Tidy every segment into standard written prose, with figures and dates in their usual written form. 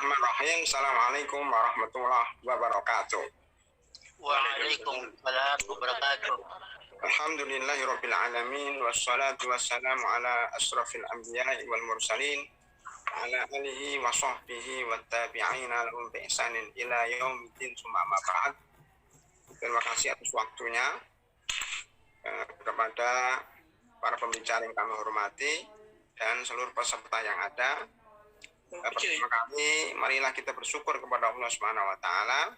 Bismillahirrahmanirrahim. Assalamualaikum warahmatullahi wabarakatuh. Waalaikumsalam wabarakatuh. Alhamdulillahirabbil alamin wassalatu wassalamu ala asrafil anbiya'i wal mursalin ala alihi wa sahbihi wat tabi'ina lahum bi ihsanin ila yaumiddin tsumma amma ba'd. Terima kasih atas waktunya kepada para pembicara yang kami hormati dan seluruh peserta yang ada. Pertama kali, marilah kita bersyukur kepada Allah Subhanahu wa Ta'ala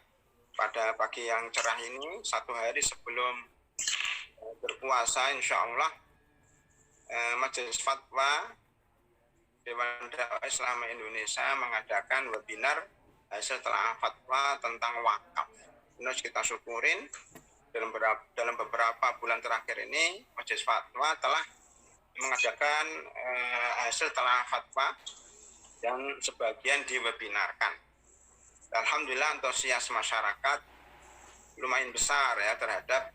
pada pagi yang cerah ini, satu hari sebelum berpuasa, insya Allah Majelis Fatwa Dewan Dakwah Islam Indonesia mengadakan webinar hasil telah fatwa tentang wakaf. Ini harus kita syukurin. Dalam beberapa bulan terakhir ini, Majelis Fatwa telah mengadakan hasil telah fatwa dan sebagian diwebinarkan. Alhamdulillah antusias masyarakat lumayan besar ya terhadap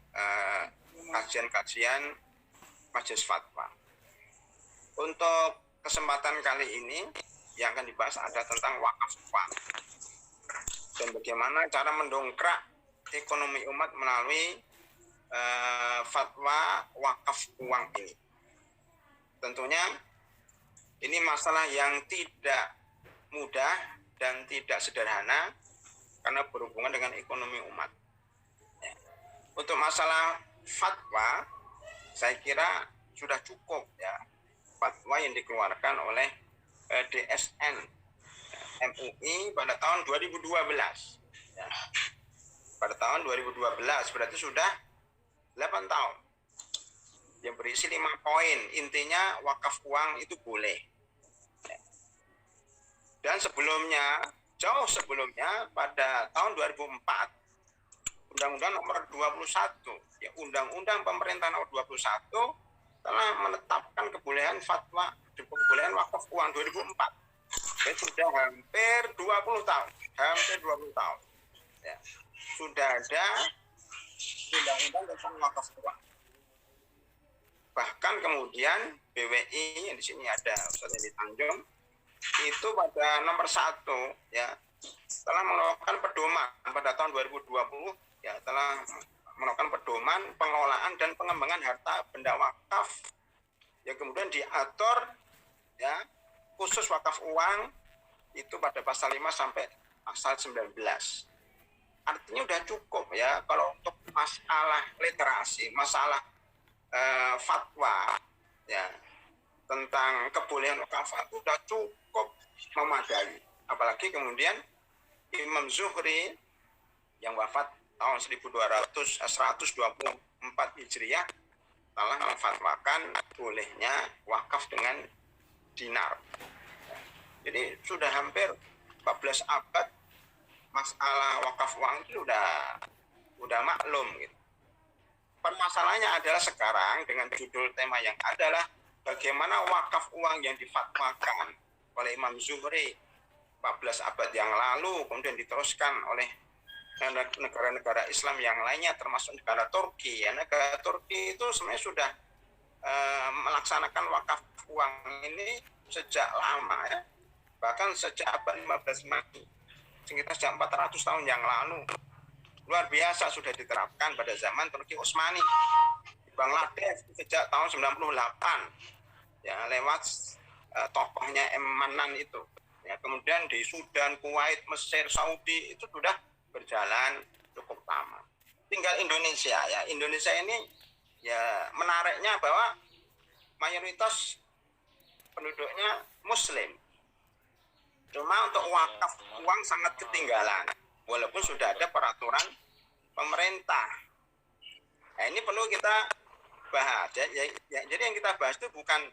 kajian-kajian Majelis Fatwa. Untuk kesempatan kali ini yang akan dibahas ada tentang wakaf uang dan bagaimana cara mendongkrak ekonomi umat melalui fatwa wakaf uang ini. Tentunya ini masalah yang tidak mudah dan tidak sederhana karena berhubungan dengan ekonomi umat. Untuk masalah fatwa, saya kira sudah cukup ya fatwa yang dikeluarkan oleh DSN MUI pada tahun 2012. Ya. Pada tahun 2012 berarti sudah 8 tahun. Yang berisi 5 poin, intinya wakaf uang itu boleh. Dan sebelumnya, jauh sebelumnya pada tahun 2004, Undang-Undang nomor 21, ya Undang-Undang Pemerintah nomor 21 telah menetapkan kebolehan fatwa, kebolehan wakaf uang 2004. Jadi sudah hampir 20 tahun, Ya. Sudah ada undang-undang tentang wakaf uang. Bahkan kemudian BWI yang di sini ada Ustaz Edi Tanjung itu pada nomor 1 ya telah melakukan pedoman pada tahun 2020 ya telah melakukan pedoman pengelolaan dan pengembangan harta benda wakaf yang kemudian diatur ya khusus wakaf uang itu pada pasal 5 sampai pasal 19. Artinya udah cukup ya kalau untuk masalah literasi, masalah fatwa ya tentang kebolehan wakaf itu sudah cukup memadai. Apalagi kemudian Imam Zuhri yang wafat tahun 124 Hijriah telah memfatwakan bolehnya wakaf dengan dinar. Jadi sudah hampir 14 abad masalah wakaf uang itu udah maklum gitu. Permasalahannya adalah sekarang dengan judul tema yang adalah bagaimana wakaf uang yang difatwakan oleh Imam Zuhri 14 abad yang lalu kemudian diteruskan oleh negara-negara Islam yang lainnya termasuk negara Turki. Ya, negara Turki itu sebenarnya sudah melaksanakan wakaf uang ini sejak lama ya. Bahkan sejak abad 15 Maki. Sekitar sejak 400 tahun yang lalu. Luar biasa sudah diterapkan pada zaman Turki Utsmani. Bangladesh sejak tahun 98 ya lewat tokohnya Manan itu. Ya, kemudian di Sudan, Kuwait, Mesir, Saudi itu sudah berjalan cukup lama. Tinggal Indonesia ya. Indonesia ini ya menariknya bahwa mayoritas penduduknya Muslim. Cuma untuk wakaf uang sangat ketinggalan. Walaupun sudah ada peraturan pemerintah. Nah, ini perlu kita bahas. Jadi yang kita bahas itu bukan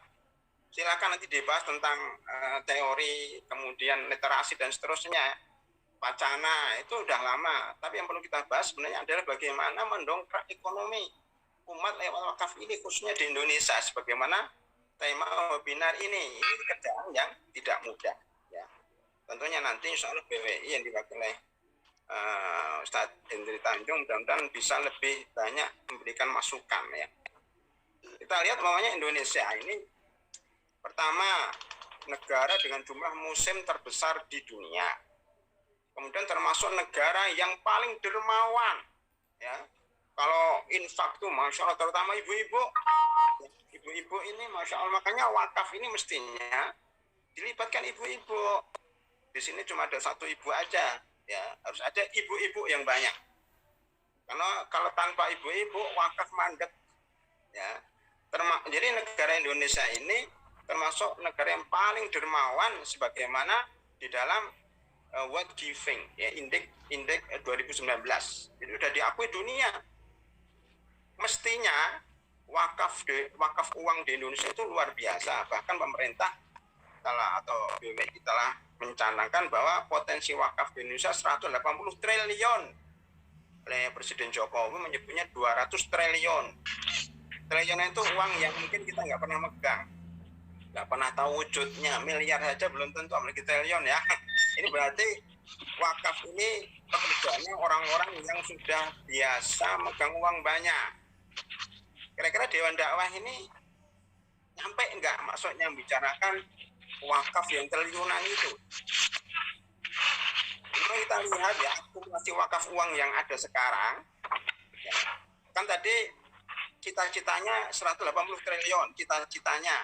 silakan nanti dibahas tentang teori, kemudian literasi dan seterusnya. Wacana itu udah lama. Tapi yang perlu kita bahas sebenarnya adalah bagaimana mendongkrak ekonomi umat lewat wakaf ini khususnya di Indonesia. Sebagaimana tema webinar ini kerjaan yang tidak mudah. Ya. Tentunya nanti insya Allah BWI yang diwakili Ustadz Hendri Tanjung mudah-mudahan bisa lebih banyak memberikan masukan ya. Kita lihat namanya Indonesia ini pertama negara dengan jumlah musim terbesar di dunia Kemudian termasuk negara yang paling dermawan, ya. Kalau infak tuh, masya Allah, terutama ibu-ibu, ibu-ibu ini, masya Allah, makanya wakaf ini mestinya dilibatkan ibu-ibu. Di sini cuma ada satu ibu aja, ya, harus ada ibu-ibu yang banyak. Karena kalau tanpa ibu-ibu, wakaf mandek, ya. Jadi negara Indonesia ini termasuk negara yang paling dermawan sebagaimana di dalam World Giving, ya, indeks 2019. Itu sudah diakui dunia. Mestinya wakaf uang di Indonesia itu luar biasa. Bahkan pemerintah atau BPI telah mencanangkan bahwa potensi wakaf di Indonesia 180 triliun. Oleh Presiden Jokowi menyebutnya 200 triliun. Triliun itu uang yang mungkin kita nggak pernah megang, nggak pernah tahu wujudnya. Miliar saja belum tentu, apalagi triliun, ya. Ini berarti wakaf ini pekerjaannya orang-orang yang sudah biasa megang uang banyak. Kira-kira Dewan Dakwah ini nyampe enggak maksudnya membicarakan wakaf yang triliunan itu? Kalau kita lihat, ya, akumulasi wakaf uang yang ada sekarang, ya, kan tadi cita-citanya 180 triliun, cita-citanya.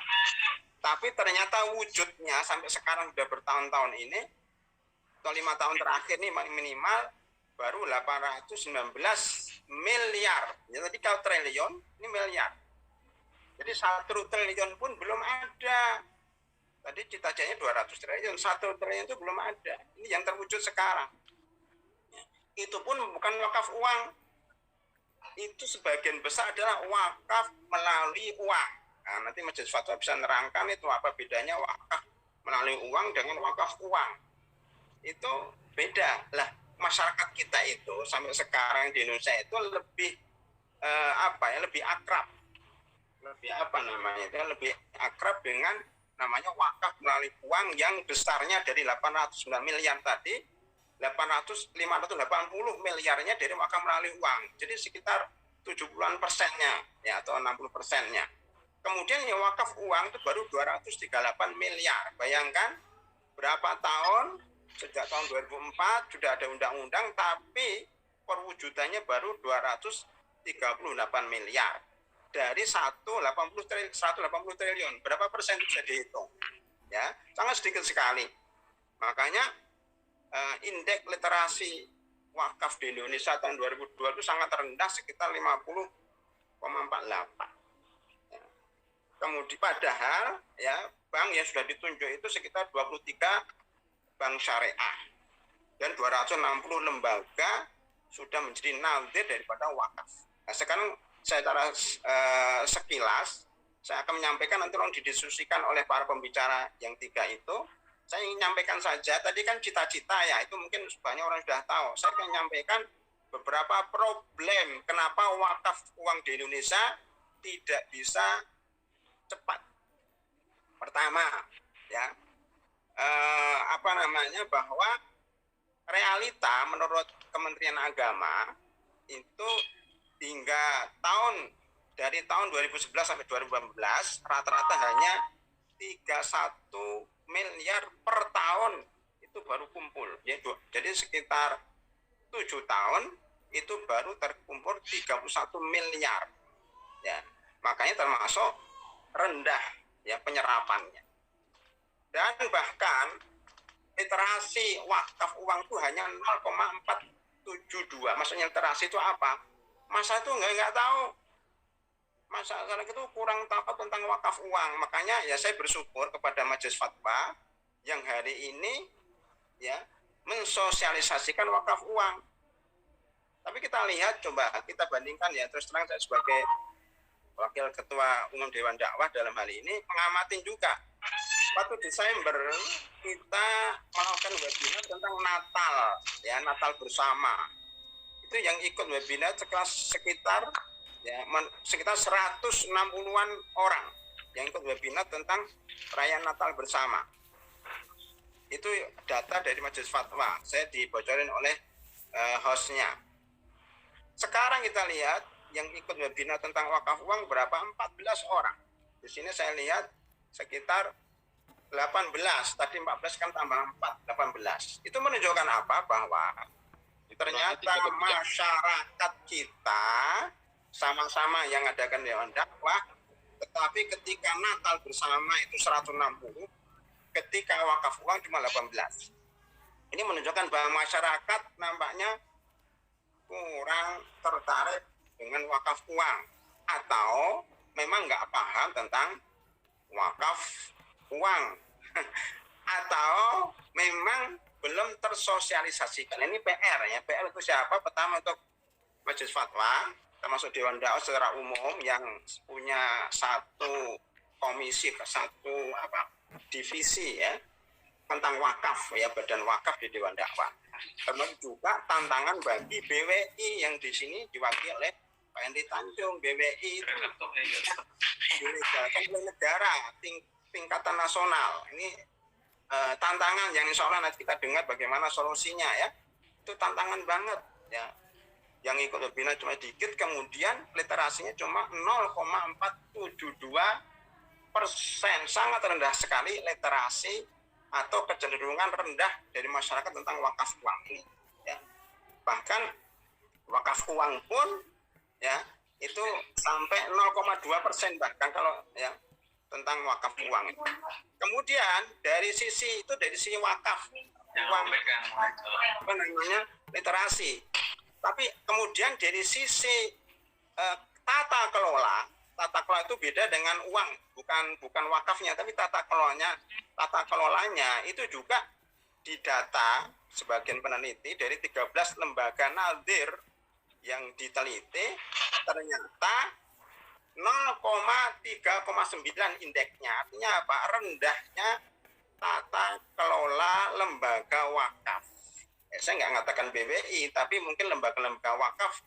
Tapi ternyata wujudnya sampai sekarang sudah bertahun-tahun ini, atau 5 tahun terakhir ini minimal baru 819 miliar. Ya, tadi kalau triliun, ini miliar. Jadi 1 triliun pun belum ada. Tadi cita-citanya 200 triliun, 1 triliun itu belum ada. Ini yang terwujud sekarang. Ya, itu pun bukan wakaf uang. Itu sebagian besar adalah wakaf melalui uang. Nah, nanti Majelis Fatwa bisa nerangkan itu apa bedanya wakaf melalui uang dengan wakaf uang. Itu beda lah. Masyarakat kita itu sampai sekarang di Indonesia itu lebih lebih akrab, lebih akrab dengan namanya wakaf melalui uang yang besarnya dari 809 miliar tadi, 580 miliarnya dari wakaf melalui uang. Jadi sekitar 70%-nya, ya, atau 60%-nya. Kemudian yang wakaf uang itu baru 238 miliar. Bayangkan berapa tahun, sejak tahun 2004 sudah ada undang-undang, tapi perwujudannya baru 238 miliar. Dari 180 triliun, berapa persen bisa dihitung? Ya, sangat sedikit sekali. Makanya indeks literasi wakaf di Indonesia tahun 2002 itu sangat rendah, sekitar 50,48. Ya. Kemudian padahal, ya, bank yang sudah ditunjuk itu sekitar 23 bank syariah dan 260 lembaga sudah menjadi nazir daripada wakaf. Nah, sekarang secara sekilas saya akan menyampaikan, nanti tolong didiskusikan oleh para pembicara yang 3 itu. Saya ingin menyampaikan saja, tadi kan cita-cita, ya, itu mungkin banyak orang sudah tahu. Saya akan menyampaikan beberapa problem kenapa wakaf uang di Indonesia tidak bisa cepat. Pertama, ya, bahwa realita menurut Kementerian Agama itu hingga dari tahun 2011 sampai 2018 rata-rata hanya 31 miliar per tahun itu baru kumpul. Jadi sekitar 7 tahun itu baru terkumpul 31 miliar. Ya, makanya termasuk rendah, ya, penyerapannya. Dan bahkan literasi wakaf uang itu hanya 0,472. Maksudnya literasi itu apa? Masa itu nggak tahu. Masyarakat itu kurang tahu tentang wakaf uang. Makanya, ya, saya bersyukur kepada Majelis Fatwa yang hari ini, ya, mensosialisasikan wakaf uang. Tapi kita lihat, coba kita bandingkan, ya, terus terang saya sebagai Wakil Ketua Umum Dewan Dakwah dalam hal ini mengamati juga. Waktu Desember kita melakukan webinar tentang Natal, ya, Natal bersama. Itu yang ikut webinar sekitar 160-an orang yang ikut webinar tentang perayaan Natal bersama. Itu data dari Majelis Fatwa, saya dibocorin oleh hostnya. Sekarang kita lihat yang ikut webinar tentang wakaf uang berapa? 14 orang. Di sini saya lihat sekitar 18, tadi 14 kan tambah 4, 18. Itu menunjukkan apa? Bahwa ternyata masyarakat kita sama-sama yang adakan dewan dakwah, tetapi ketika Natal bersama itu 160, ketika wakaf uang cuma 18. Ini menunjukkan bahwa masyarakat nampaknya kurang tertarik dengan wakaf uang, atau memang nggak paham tentang wakaf uang, atau memang belum tersosialisasikan. Ini PR ya. PR itu siapa? Pertama untuk Majelis Fatwa, termasuk Dewan Dakwah secara umum yang punya satu komisi, satu divisi ya tentang wakaf ya, badan wakaf di Dewan Dakwah. Termasuk juga tantangan bagi BWI yang di sini diwakili oleh Pak Henry Tanjung. BWI itu dilegalkan oleh negara tingkatan nasional. Ini tantangan yang insya Allah nanti kita dengar bagaimana solusinya ya. Itu tantangan banget ya. Yang ikut webinar cuma dikit, kemudian literasinya cuma 0,472%. Sangat rendah sekali literasi atau kecenderungan rendah dari masyarakat tentang wakaf uang ini. Ya. Bahkan wakaf uang pun ya itu sampai 0,2% bahkan kalau ya tentang wakaf uang. Kemudian dari sisi wakaf uang apa namanya literasi. Tapi kemudian dari sisi tata kelola itu beda dengan uang, bukan wakafnya, tapi tata kelolanya itu juga didata sebagian peneliti dari 13 lembaga nadir yang diteliti, ternyata 0,3,9 indeksnya. Artinya apa? Rendahnya tata kelola lembaga wakaf. Saya nggak mengatakan BWI, tapi mungkin lembaga-lembaga wakaf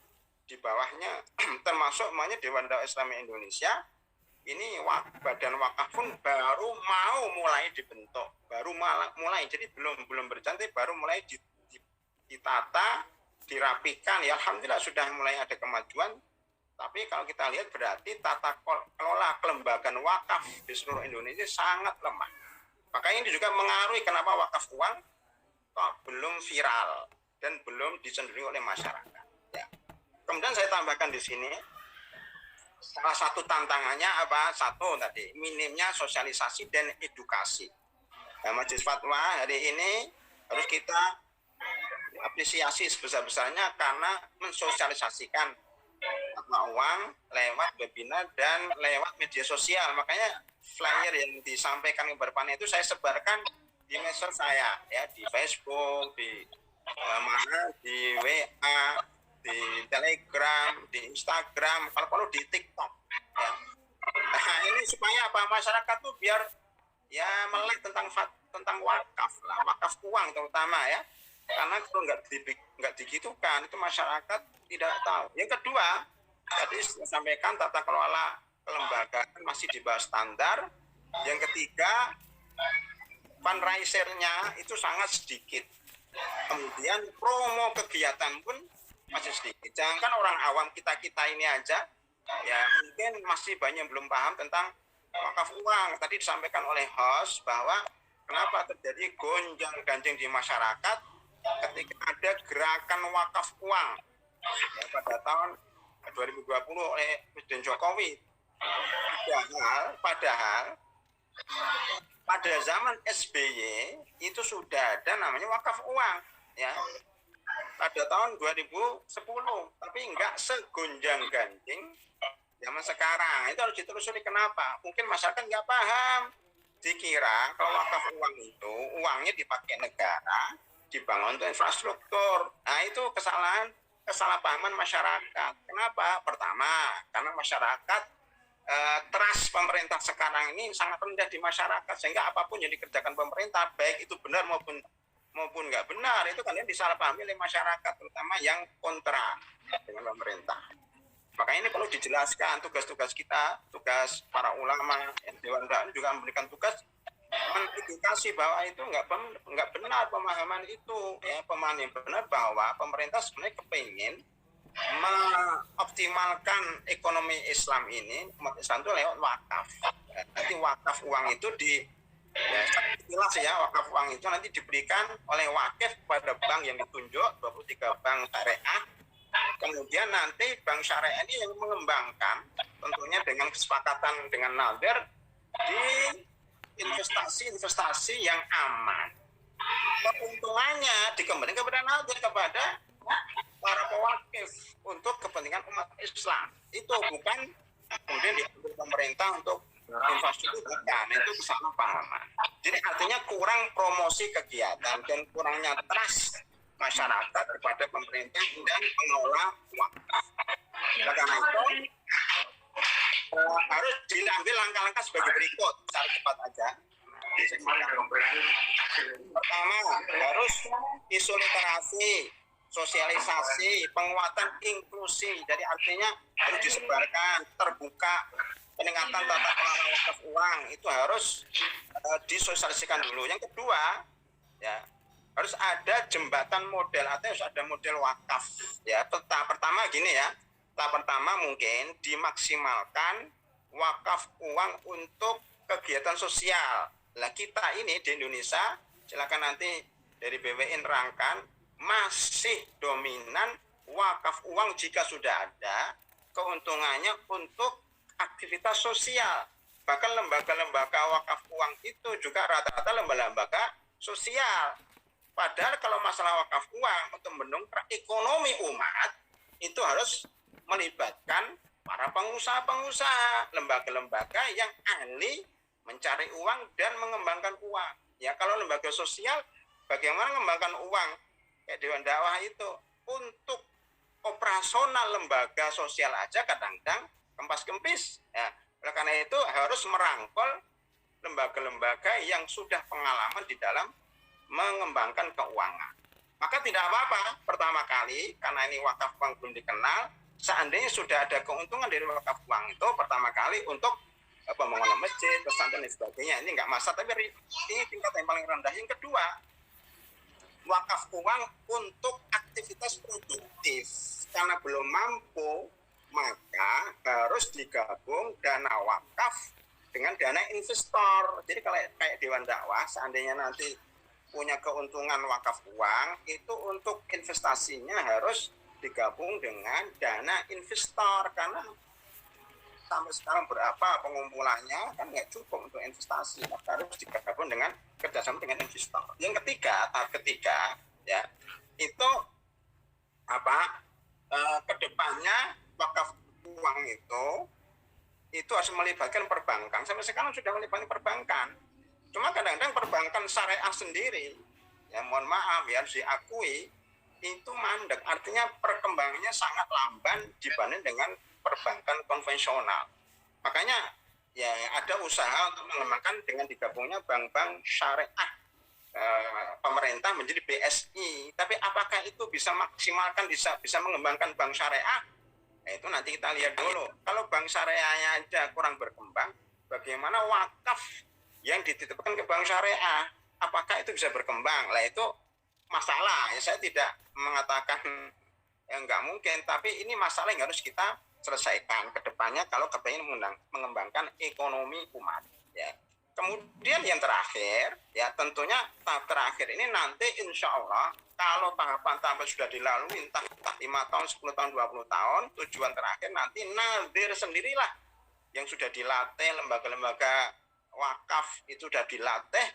di bawahnya, termasuk namanya Dewan Dakwah Islam Indonesia. Ini badan wakaf pun baru mau mulai dibentuk, baru mulai, jadi belum berjalan, baru mulai ditata, dirapikan. Ya Alhamdulillah sudah mulai ada kemajuan. Tapi kalau kita lihat berarti tata kelola kelembagaan wakaf di seluruh Indonesia sangat lemah. Makanya ini juga mengaruhi kenapa wakaf uang kok belum viral dan belum dicenderungi oleh masyarakat. Ya. Kemudian saya tambahkan di sini, salah satu tantangannya apa? Satu tadi, minimnya sosialisasi dan edukasi. Nah, Majelis Fatwa hari ini harus kita apresiasi sebesar-besarnya karena mensosialisasikan fatwa uang lewat webinar dan lewat media sosial. Makanya flyer yang disampaikan kepada itu saya sebarkan di medsos saya ya, di Facebook, di di WA, di Telegram, di Instagram, kalau perlu di TikTok ya. Nah, ini supaya apa? Masyarakat tuh biar ya melek tentang wakaf lah, wakaf uang terutama ya. Karena kalau nggak digitukan itu masyarakat tidak tahu. Yang kedua, tadi saya sampaikan tata kelola kelembagaan masih di bawah standar. Yang ketiga, fundraiser-nya itu sangat sedikit. Kemudian promo kegiatan pun masih sedikit. Jangan orang awam kita ini aja, ya mungkin masih banyak yang belum paham tentang wakaf uang. Tadi disampaikan oleh host bahwa kenapa terjadi gonjang-ganjing di masyarakat ketika ada gerakan wakaf uang ya, pada tahun 2020 oleh Presiden Jokowi. Padahal pada zaman SBY itu sudah ada namanya wakaf uang ya pada tahun 2010, tapi enggak segonjang-ganjing zaman sekarang. Itu harus ditelusuri kenapa. Mungkin masyarakat enggak paham, dikira kalau wakaf uang itu uangnya dipakai negara, dibangun untuk infrastruktur. Nah itu kesalahpahaman masyarakat. Kenapa? Pertama, karena masyarakat trust pemerintah sekarang ini sangat rendah di masyarakat, sehingga apapun yang dikerjakan pemerintah, baik itu benar maupun nggak benar, itu kan disalahpahami oleh masyarakat, terutama yang kontra dengan pemerintah. Makanya ini perlu dijelaskan tugas-tugas kita, tugas para ulama, Dewan Dakwah juga memberikan tugas mengedukasi bahwa itu nggak benar pemahaman itu, ya pemahaman yang benar bahwa pemerintah sebenarnya kepingin mengoptimalkan ekonomi Islam ini, umat Islam itu lewat wakaf. Nanti wakaf uang itu Ya, jelas ya, wakaf uang itu nanti diberikan oleh wakif kepada bank yang ditunjuk, 23 bank syariah. Kemudian nanti bank syariah ini yang mengembangkan, tentunya dengan kesepakatan dengan nadir, di investasi-investasi yang aman. Keuntungannya dikembalikan kepada nadir, kepada para pewakif untuk kepentingan umat Islam. Itu bukan kemudian diambil pemerintah untuk infrastruktur, bukan, itu kesalahpahaman. Jadi artinya kurang promosi kegiatan dan kurangnya trust masyarakat kepada pemerintah dan pengelola wakaf. Nah, karena itu harus diambil langkah-langkah sebagai berikut, secara cepat aja. Pertama, harus isu literasi, sosialisasi, penguatan inklusi. Jadi artinya harus disebarkan, terbuka, peningkatan tata kelola wakaf uang itu harus disosialisasikan dulu. Yang kedua, ya harus ada jembatan model, atau harus ada model wakaf. Ya, tahap pertama gini ya. Tahap pertama mungkin dimaksimalkan wakaf uang untuk kegiatan sosial. Lah kita ini di Indonesia, silakan nanti dari BWI nerangkan, masih dominan wakaf uang jika sudah ada keuntungannya untuk aktivitas sosial. Bahkan lembaga-lembaga wakaf uang itu juga rata-rata lembaga-lembaga sosial. Padahal kalau masalah wakaf uang untuk mendongkrak ekonomi umat, itu harus melibatkan para pengusaha-pengusaha, lembaga-lembaga yang ahli mencari uang dan mengembangkan uang. Ya, kalau lembaga sosial, bagaimana mengembangkan uang? Kayak Dewan Dakwah itu, untuk operasional lembaga sosial aja kadang-kadang kempas-kempis. Ya, oleh karena itu harus merangkul lembaga-lembaga yang sudah pengalaman di dalam mengembangkan keuangan. Maka tidak apa-apa, pertama kali, karena ini wakaf uang belum dikenal, seandainya sudah ada keuntungan dari wakaf uang itu, pertama kali untuk pembangunan masjid, pesantren dan sebagainya, ini nggak masalah, tapi ini tingkat yang paling rendah. Yang kedua, wakaf uang untuk aktivitas produktif. Karena belum mampu, maka harus digabung dana wakaf dengan dana investor. Jadi kalau kayak Dewan Dakwah, seandainya nanti punya keuntungan wakaf uang, itu untuk investasinya harus digabung dengan dana investor. Karena sampai sekarang berapa pengumpulannya kan nggak cukup untuk investasi, maka harus digabung dengan kerjasama dengan investor. Yang ketiga, tahap ketiga ya, itu kedepannya wakaf uang itu harus melibatkan perbankan. Sampai sekarang sudah melibatkan perbankan, cuma kadang-kadang perbankan syariah sendiri, ya mohon maaf ya, harus diakui itu mandek, artinya perkembangannya sangat lamban dibanding dengan perbankan konvensional. Makanya ya ada usaha untuk mengembangkan dengan digabungnya bank-bank syariah pemerintah menjadi BSI. Tapi apakah itu bisa maksimalkan, bisa mengembangkan bank syariah? Nah, itu nanti kita lihat dulu. Kalau bank syariahnya aja kurang berkembang, bagaimana wakaf yang dititipkan ke bank syariah? Apakah itu bisa berkembang? Lah itu masalah. Ya, saya tidak mengatakan nggak mungkin, tapi ini masalah yang harus kita selesaikan ke depannya kalau kepingin mengembangkan ekonomi umat. Ya. Kemudian yang terakhir, ya tentunya tahap terakhir ini nanti insya Allah kalau tahapan-tahapan sudah dilalui, entah 5 tahun, 10 tahun, 20 tahun, tujuan terakhir nanti nadir sendirilah yang sudah dilatih, lembaga-lembaga wakaf itu sudah dilatih,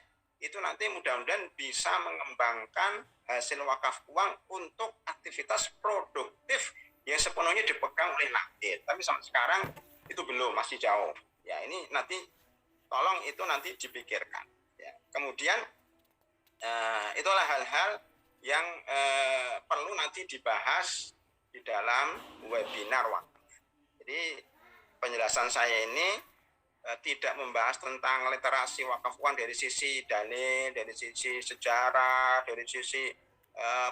itu nanti mudah-mudahan bisa mengembangkan hasil wakaf uang untuk aktivitas produktif yang sepenuhnya dipegang oleh nadir. Tapi sampai sekarang itu belum, masih jauh. Ya ini nanti tolong itu nanti dipikirkan. Ya. Kemudian itulah hal-hal yang perlu nanti dibahas di dalam webinar wakaf. Jadi penjelasan saya ini tidak membahas tentang literasi wakaf uang dari sisi dalil, dari sisi sejarah, dari sisi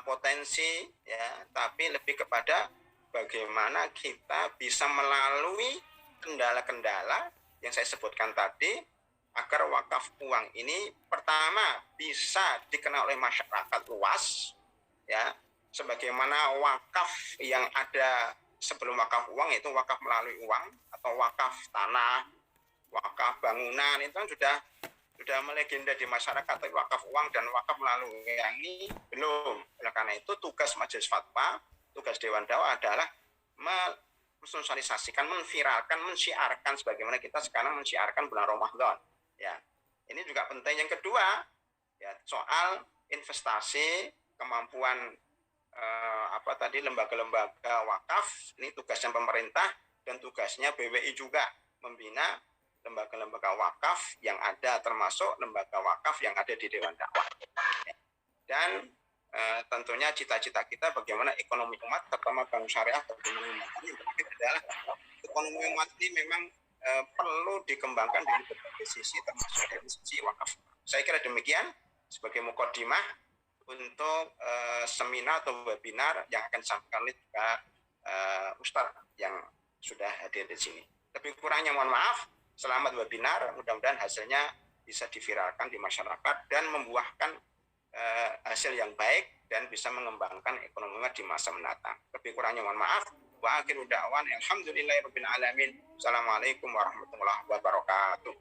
potensi, ya, tapi lebih kepada bagaimana kita bisa melalui kendala-kendala yang saya sebutkan tadi agar wakaf uang ini pertama bisa dikenal oleh masyarakat luas, ya, sebagaimana wakaf yang ada sebelum wakaf uang, itu wakaf melalui uang atau wakaf tanah, wakaf bangunan, itu kan sudah sudah melegenda di masyarakat, tapi wakaf uang dan wakaf melalui ini belum. Oleh karena itu tugas Majelis Fatwa, tugas Dewan Dakwah adalah mensosialisasikan, menviralkan, mensiarkan sebagaimana kita sekarang mensiarkan bulan Ramadan. Ya, ini juga penting. Yang kedua, ya soal investasi, kemampuan lembaga-lembaga wakaf. Ini tugasnya pemerintah dan tugasnya BWI juga membina lembaga-lembaga wakaf yang ada, termasuk lembaga wakaf yang ada di Dewan Dakwah. Dan tentunya cita-cita kita bagaimana ekonomi umat, terutama bank syariah ekonomi umat ini adalah ekonomi umat ini memang perlu dikembangkan dari berbagai sisi, termasuk dari sisi wakaf. Saya kira demikian sebagai mukadimah untuk seminar atau webinar yang akan disampaikan oleh Ustadz yang sudah hadir di sini. Lebih kurangnya mohon maaf. Selamat webinar, mudah-mudahan hasilnya bisa diviralkan di masyarakat dan membuahkan hasil yang baik dan bisa mengembangkan ekonomi di masa mendatang. Lebih kurangnya mohon maaf. Wa akhiru da'wan alhamdulillahirabbil alamin. Assalamualaikum warahmatullahi wabarakatuh.